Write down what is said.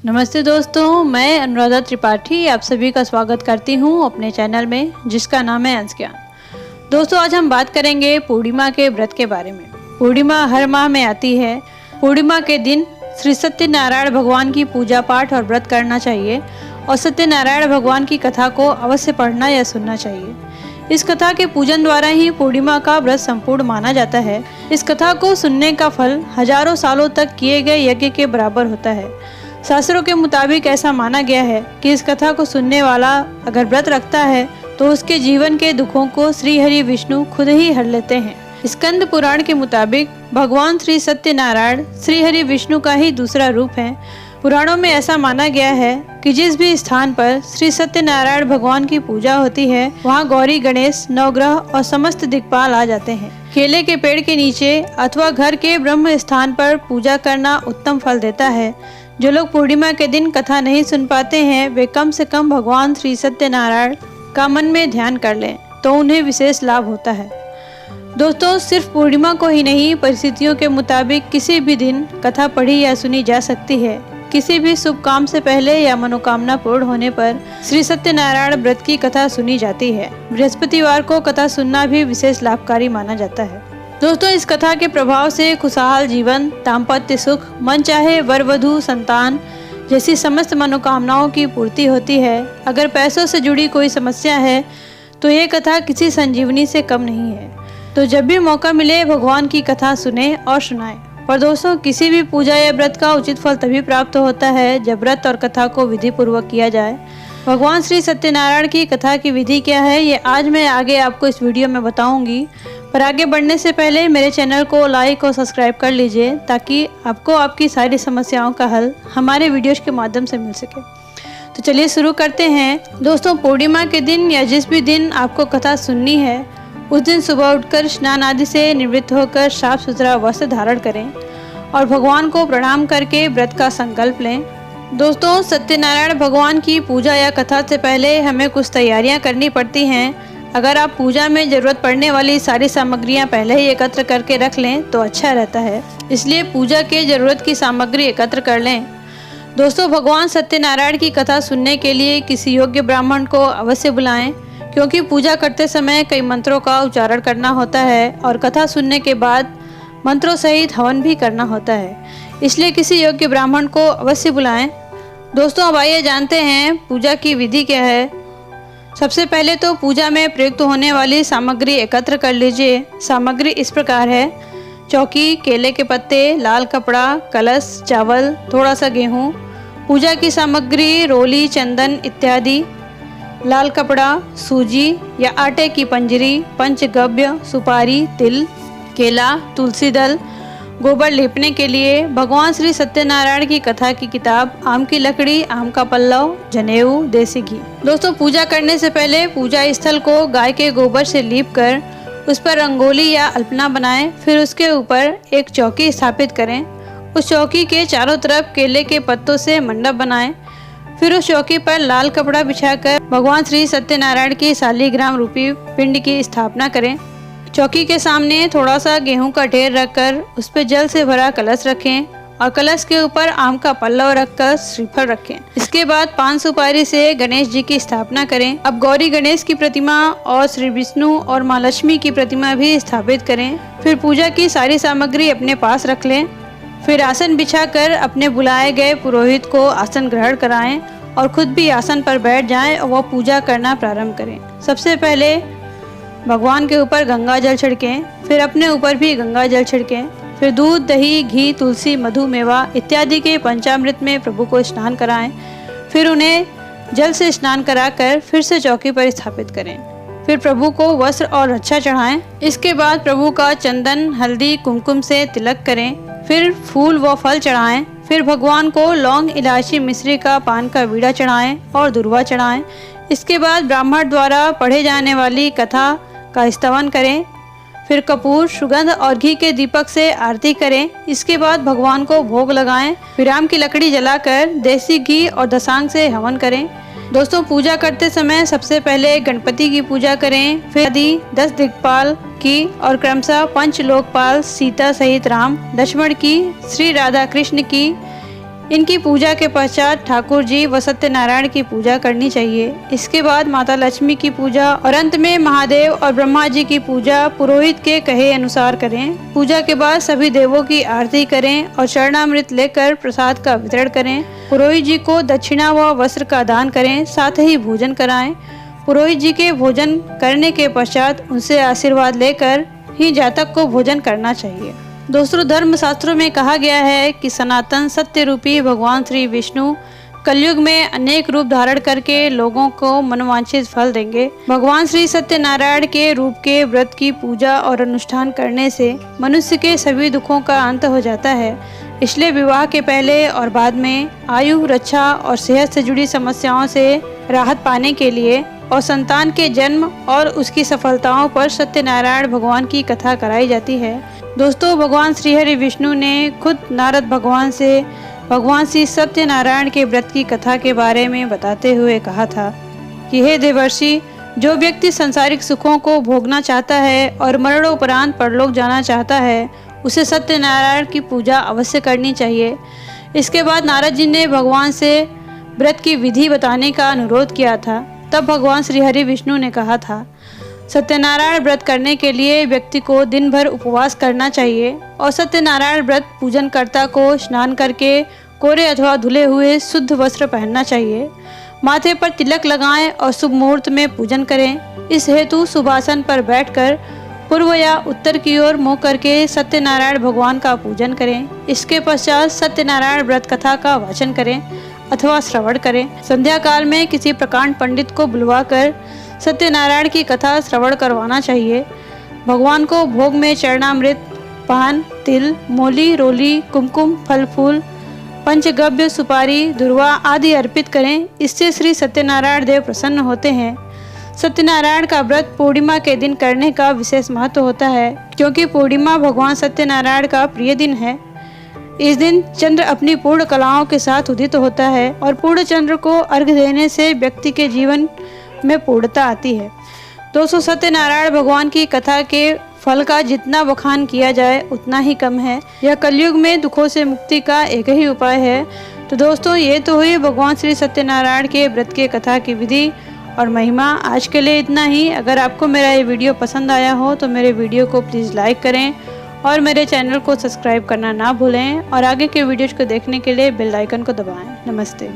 नमस्ते दोस्तों, मैं अनुराधा त्रिपाठी आप सभी का स्वागत करती हूं अपने चैनल में जिसका नाम है अंश ज्ञान। दोस्तों, आज हम बात करेंगे पूर्णिमा के व्रत के बारे में। पूर्णिमा हर माह में आती है। पूर्णिमा के दिन श्री सत्यनारायण भगवान की पूजा पाठ और व्रत करना चाहिए और सत्यनारायण भगवान की कथा को अवश्य पढ़ना या सुनना चाहिए। इस कथा के पूजन द्वारा ही पूर्णिमा का व्रत संपूर्ण माना जाता है। इस कथा को सुनने का फल हजारों सालों तक किए गए यज्ञ के बराबर होता है। शास्त्रों के मुताबिक ऐसा माना गया है कि इस कथा को सुनने वाला अगर व्रत रखता है तो उसके जीवन के दुखों को श्री हरि विष्णु खुद ही हर लेते हैं। स्कंद पुराण के मुताबिक भगवान श्री सत्यनारायण श्री हरि विष्णु का ही दूसरा रूप है। पुराणों में ऐसा माना गया है कि जिस भी स्थान पर श्री सत्यनारायण भगवान की पूजा होती है वहाँ गौरी, गणेश, नवग्रह और समस्त दिक्पाल आ जाते हैं। केले के पेड़ के नीचे अथवा घर के ब्रह्म स्थान पर पूजा करना उत्तम फल देता है। जो लोग पूर्णिमा के दिन कथा नहीं सुन पाते हैं वे कम से कम भगवान श्री सत्यनारायण का मन में ध्यान कर लें तो उन्हें विशेष लाभ होता है। दोस्तों, सिर्फ पूर्णिमा को ही नहीं, परिस्थितियों के मुताबिक किसी भी दिन कथा पढ़ी या सुनी जा सकती है। किसी भी शुभ काम से पहले या मनोकामना पूर्ण होने पर श्री सत्यनारायण व्रत की कथा सुनी जाती है। बृहस्पतिवार को कथा सुनना भी विशेष लाभकारी माना जाता है। दोस्तों, इस कथा के प्रभाव से खुशहाल जीवन, दाम्पत्य सुख, मन चाहे वर वधू, संतान जैसी समस्त मनोकामनाओं की पूर्ति होती है। अगर पैसों से जुड़ी कोई समस्या है तो ये कथा किसी संजीवनी से कम नहीं है। तो जब भी मौका मिले भगवान की कथा सुने और सुनाएं। पर दोस्तों, किसी भी पूजा या व्रत का उचित फल तभी प्राप्त होता है जब व्रत और कथा को विधि पूर्वक किया जाए। भगवान श्री सत्यनारायण की कथा की विधि क्या है ये आज मैं आगे आपको इस वीडियो में बताऊंगी। पर आगे बढ़ने से पहले मेरे चैनल को लाइक और सब्सक्राइब कर लीजिए ताकि आपको आपकी सारी समस्याओं का हल हमारे वीडियोज के माध्यम से मिल सके। तो चलिए शुरू करते हैं। दोस्तों, पूर्णिमा के दिन या जिस भी दिन आपको कथा सुननी है उस दिन सुबह उठकर स्नान आदि से निवृत्त होकर साफ सुथरा वस्त्र धारण करें और भगवान को प्रणाम करके व्रत का संकल्प लें। दोस्तों, सत्यनारायण भगवान की पूजा या कथा से पहले हमें कुछ तैयारियां करनी पड़ती हैं। अगर आप पूजा में ज़रूरत पड़ने वाली सारी सामग्रियां पहले ही एकत्र करके रख लें तो अच्छा रहता है। इसलिए पूजा के ज़रूरत की सामग्री एकत्र कर लें। दोस्तों, भगवान सत्यनारायण की कथा सुनने के लिए किसी योग्य ब्राह्मण को अवश्य बुलाएं क्योंकि पूजा करते समय कई मंत्रों का उच्चारण करना होता है और कथा सुनने के बाद मंत्रों सहित हवन भी करना होता है। इसलिए किसी योग्य ब्राह्मण को अवश्य बुलाएं। दोस्तों, अब आइए जानते हैं पूजा की विधि क्या है। सबसे पहले तो पूजा में प्रयुक्त होने वाली सामग्री एकत्र कर लीजिए। सामग्री इस प्रकार है: चौकी, केले के पत्ते, लाल कपड़ा, कलश, चावल, थोड़ा सा गेहूँ, पूजा की सामग्री, रोली, चंदन इत्यादि, लाल कपड़ा, सूजी या आटे की पंजरी, पंचगव्य, सुपारी, तिल, केला, तुलसी दल, गोबर लेपने के लिए, भगवान श्री सत्यनारायण की कथा की किताब, आम की लकड़ी, आम का पल्लव, जनेऊ, देसी घी। दोस्तों, पूजा करने से पहले पूजा स्थल को गाय के गोबर से लीप कर उस पर रंगोली या अल्पना बनाएं। फिर उसके ऊपर एक चौकी स्थापित करें। उस चौकी के चारों तरफ केले के पत्तों से मंडप बनाएं। फिर उस चौकी पर लाल कपड़ा बिछाकर भगवान श्री सत्यनारायण की शालिग्राम रूपी पिंड की स्थापना करें। चौकी के सामने थोड़ा सा गेहूं का ढेर रखकर उस पर जल से भरा कलश रखें और कलश के ऊपर आम का पल्लव रखकर श्रीफल रखें। इसके बाद 5 सुपारी से गणेश जी की स्थापना करें। अब गौरी गणेश की प्रतिमा और श्री विष्णु और माँ लक्ष्मी की प्रतिमा भी स्थापित करें। फिर पूजा की सारी सामग्री अपने पास रख लें। फिर आसन बिछाकर अपने बुलाए गए पुरोहित को आसन ग्रहण कराएं और खुद भी आसन पर बैठ जाएं और वह पूजा करना प्रारंभ करें। सबसे पहले भगवान के ऊपर गंगा जल छिड़कें, फिर अपने ऊपर भी गंगा जल छिड़कें। फिर दूध, दही, घी, तुलसी, मधु, मेवा इत्यादि के पंचामृत में प्रभु को स्नान कराएं। फिर उन्हें जल से स्नान कराकर फिर से चौकी पर स्थापित करें। फिर प्रभु को वस्त्र और रक्षा चढ़ाएं। इसके बाद प्रभु का चंदन, हल्दी, कुमकुम से तिलक करें। फिर फूल व फल चढ़ाएं। फिर भगवान को लौंग, इलायची, मिश्री का पान का बीड़ा चढ़ाएं और दुर्वा चढ़ाएं। इसके बाद ब्राह्मण द्वारा पढ़े जाने वाली कथा का स्तवन करें। फिर कपूर, सुगंध और घी के दीपक से आरती करें। इसके बाद भगवान को भोग लगाएं। फिर आम की लकड़ी जलाकर देसी घी और दशांग से हवन करें। दोस्तों, पूजा करते समय सबसे पहले गणपति की पूजा करें। फिर आदि 10 दिक्पाल की और क्रमशः पंच लोकपाल, सीता सहित राम, लक्ष्मण की, श्री राधा कृष्ण की, इनकी पूजा के पश्चात ठाकुर जी व सत्यनारायण की पूजा करनी चाहिए। इसके बाद माता लक्ष्मी की पूजा और अंत में महादेव और ब्रह्मा जी की पूजा पुरोहित के कहे अनुसार करें। पूजा के बाद सभी देवों की आरती करें और चरणामृत लेकर प्रसाद का वितरण करें। पुरोहित जी को दक्षिणा व वस्त्र का दान करें, साथ ही भोजन कराएं। पुरोहित जी के भोजन करने के पश्चात उनसे आशीर्वाद लेकर ही जातक को भोजन करना चाहिए। दोस्तों, धर्म शास्त्रों में कहा गया है कि सनातन सत्य रूपी भगवान श्री विष्णु कलयुग में अनेक रूप धारण करके लोगों को मनवांछित फल देंगे। भगवान श्री सत्यनारायण के रूप के व्रत की पूजा और अनुष्ठान करने से मनुष्य के सभी दुखों का अंत हो जाता है। इसलिए विवाह के पहले और बाद में आयु, रक्षा और सेहत से जुड़ी समस्याओं से राहत पाने के लिए और संतान के जन्म और उसकी सफलताओं पर सत्यनारायण भगवान की कथा कराई जाती है। दोस्तों, भगवान श्री हरि विष्णु ने खुद नारद भगवान से भगवान श्री सत्यनारायण के व्रत की कथा के बारे में बताते हुए कहा था कि हे देवर्षि, जो व्यक्ति सांसारिक सुखों को भोगना चाहता है और मरणोपरांत परलोक जाना चाहता है, उसे सत्यनारायण की पूजा अवश्य करनी चाहिए। इसके बाद नारद जी ने भगवान से व्रत की विधि बताने का अनुरोध किया था। तब भगवान श्री हरि विष्णु ने कहा था, सत्यनारायण व्रत करने के लिए व्यक्ति को दिन भर उपवास करना चाहिए और सत्यनारायण व्रत पूजनकर्ता को स्नान करके कोरे अथवा धुले हुए शुद्ध वस्त्र पहनना चाहिए। माथे पर तिलक लगाएं और शुभ मुहूर्त में पूजन करें। इस हेतु शुभासन पर बैठकर पूर्व या उत्तर की ओर मुँह करके सत्यनारायण भगवान का पूजन करें। इसके पश्चात सत्यनारायण व्रत कथा का वाचन करें अथवा श्रवण करें। संध्या काल में किसी प्रकांड पंडित को बुलवाकर सत्यनारायण की कथा श्रवण करवाना चाहिए। भगवान को भोग में चरणामृत, पान, तिल, मोली, रोली, कुमकुम, फल फूल, पंचगव्य, सुपारी, दुर्वा आदि अर्पित करें। इससे श्री सत्यनारायण देव प्रसन्न होते हैं। सत्यनारायण का व्रत पूर्णिमा के दिन करने का विशेष महत्व होता है, क्योंकि पूर्णिमा भगवान सत्यनारायण का प्रिय दिन है। इस दिन चंद्र अपनी पूर्ण कलाओं के साथ उदित होता है और पूर्ण चंद्र को अर्घ्य देने से व्यक्ति के जीवन में पूर्णता आती है। दोस्तों, सत्यनारायण भगवान की कथा के फल का जितना बखान किया जाए उतना ही कम है। यह कलयुग में दुखों से मुक्ति का एक ही उपाय है। तो दोस्तों, ये तो हुई भगवान श्री सत्यनारायण के व्रत के कथा की विधि और महिमा। आज के लिए इतना ही। अगर आपको मेरा ये वीडियो पसंद आया हो तो मेरे वीडियो को प्लीज़ लाइक करें और मेरे चैनल को सब्सक्राइब करना ना भूलें और आगे के वीडियोज़ को देखने के लिए बेल आइकन को दबाएं। नमस्ते।